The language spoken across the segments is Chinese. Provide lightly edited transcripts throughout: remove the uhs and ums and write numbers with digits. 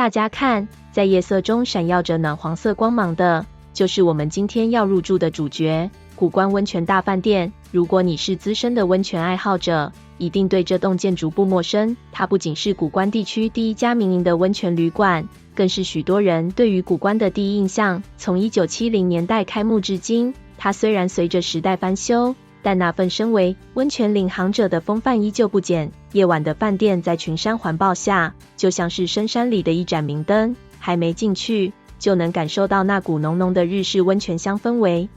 大家看，在夜色中闪耀着暖黄色光芒的，就是我们今天要入住的主角——谷关温泉大饭店。如果你是资深的温泉爱好者，一定对这栋建筑不陌生。它不仅是谷关地区第一家民营的温泉旅馆，更是许多人对于谷关的第一印象。从1970年代开幕至今，它虽然随着时代翻修，但那份身为温泉领航者的风范依旧不减。夜晚的饭店在群山环抱下，就像是深山里的一盏明灯，还没进去，就能感受到那股浓浓的日式温泉香氛围。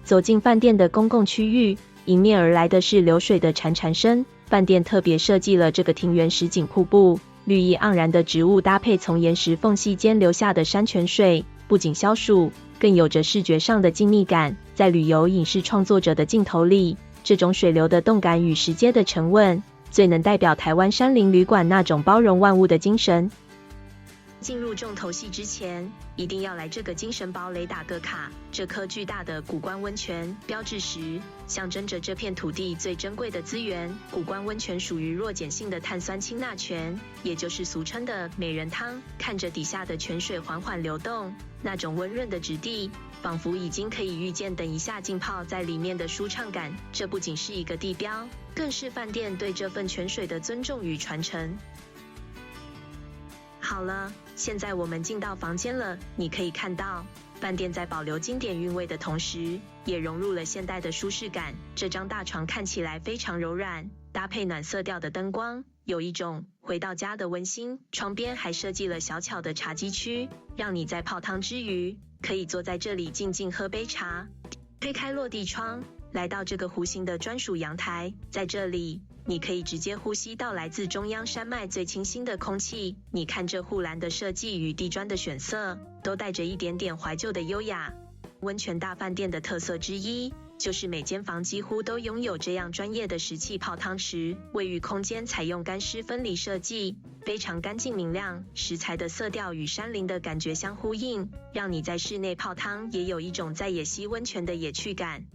走进饭店的公共区域，迎面而来的是流水的潺潺声。饭店特别设计了这个庭园实景瀑布，绿意盎然的植物搭配从岩石缝隙间流下的山泉水，不仅消暑，更有着视觉上的静谧感。在旅游影视创作者的镜头里，这种水流的动感与石阶的沉稳，最能代表台湾山林旅馆那种包容万物的精神。进入重头戏之前，一定要来这个精神堡垒打个卡。这颗巨大的谷关温泉标志石，象征着这片土地最珍贵的资源。谷关温泉属于弱碱性的碳酸氢钠泉，也就是俗称的美人汤。看着底下的泉水缓缓流动，那种温润的质地，仿佛已经可以预见等一下浸泡在里面的舒畅感。这不仅是一个地标，更是饭店对这份泉水的尊重与传承。好了，现在我们进到房间了。你可以看到，饭店在保留经典韵味的同时，也融入了现代的舒适感。这张大床看起来非常柔软，搭配暖色调的灯光，有一种回到家的温馨。床边还设计了小巧的茶几区，让你在泡汤之余，可以坐在这里静静喝杯茶。推开落地窗，来到这个弧形的专属阳台，在这里你可以直接呼吸到来自中央山脉最清新的空气。你看这护栏的设计与地砖的选色，都带着一点点怀旧的优雅。温泉大饭店的特色之一，就是每间房几乎都拥有这样专业的石器泡汤池。卫浴空间采用干湿分离设计，非常干净明亮，石材的色调与山林的感觉相呼应，让你在室内泡汤也有一种在野溪温泉的野趣感。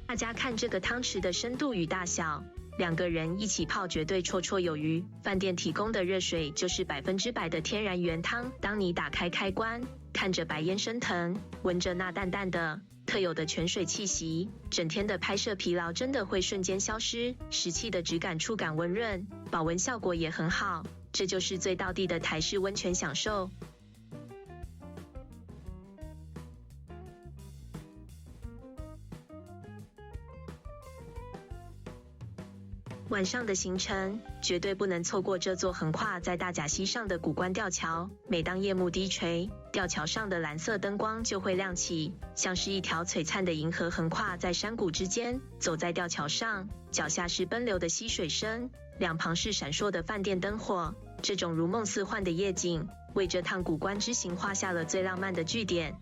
大家看这个汤池的深度与大小，两个人一起泡绝对绰绰有余。饭店提供的热水就是100%的天然原汤。当你打开开关，看着白烟升腾，闻着那淡淡的特有的泉水气息，整天的拍摄疲劳真的会瞬间消失。石器的质感触感温润，保温效果也很好，这就是最道地的台式温泉享受。晚上的行程绝对不能错过这座横跨在大甲溪上的谷关吊桥。每当夜幕低垂，吊桥上的蓝色灯光就会亮起，像是一条璀璨的银河横跨在山谷之间。走在吊桥上，脚下是奔流的溪水声，两旁是闪烁的饭店灯火。这种如梦似幻的夜景，为这趟谷关之行画下了最浪漫的句点。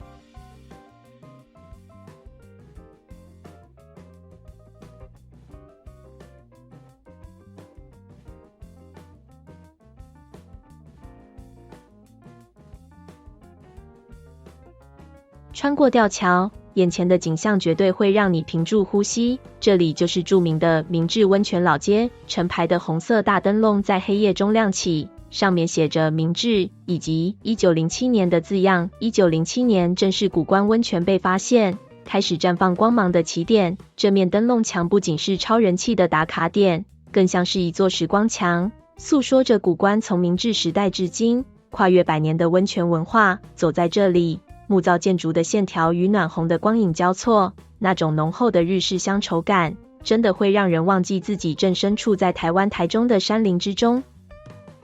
穿过吊桥，眼前的景象绝对会让你屏住呼吸。这里就是著名的明治温泉老街，成排的红色大灯笼在黑夜中亮起，上面写着明治以及1907年的字样。1907年正是谷关温泉被发现，开始绽放光芒的起点。这面灯笼墙不仅是超人气的打卡点，更像是一座时光墙，诉说着谷关从明治时代至今跨越100年的温泉文化。走在这里，木造建筑的线条与暖红的光影交错，那种浓厚的日式乡愁感真的会让人忘记自己正身处在台湾台中的山林之中。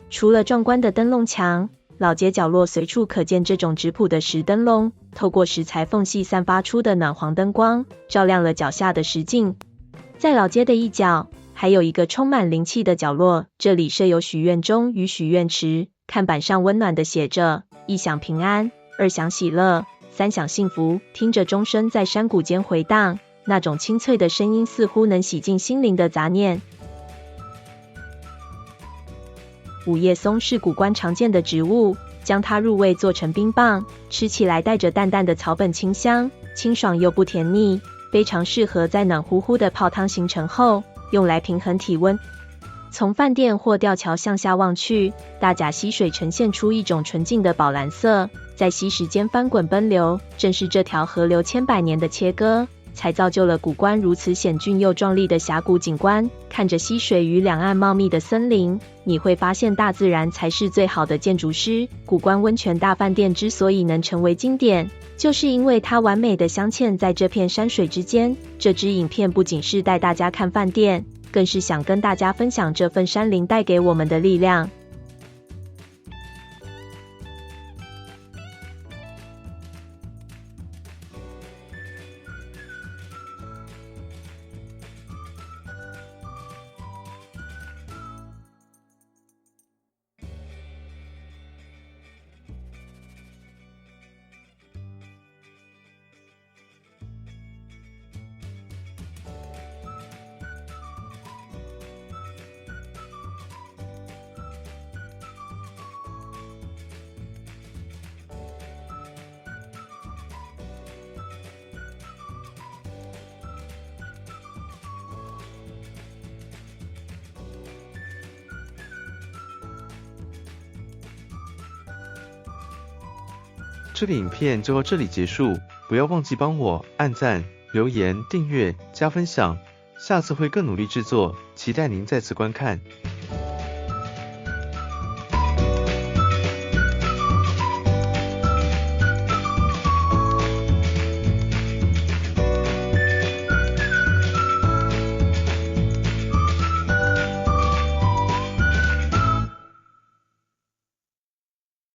除了壮观的灯笼墙，老街角落随处可见这种质朴的石灯笼，透过石材缝隙散发出的暖黄灯光，照亮了脚下的石径。在老街的一角，还有一个充满灵气的角落，这里设有许愿钟与许愿池，看板上温暖的写着：一想平安，二想喜乐，三想幸福。听着钟声在山谷间回荡，那种清脆的声音似乎能洗净心灵的杂念。五叶松是古关常见的植物，将它入味做成冰棒，吃起来带着淡淡的草本清香，清爽又不甜腻，非常适合在暖乎乎的泡汤形成后用来平衡体温。从饭店或吊桥向下望去，大甲溪水呈现出一种纯净的宝蓝色，在溪石间翻滚奔流，正是这条河流千百年的切割，才造就了古关如此险峻又壮丽的峡谷景观。看着溪水与两岸茂密的森林，你会发现大自然才是最好的建筑师。古关温泉大饭店之所以能成为经典，就是因为它完美的镶嵌在这片山水之间。这支影片不仅是带大家看饭店，更是想跟大家分享这份山林带给我们的力量。这个影片就到这里结束，不要忘记帮我按赞、留言、订阅、加分享，下次会更努力制作，期待您再次观看。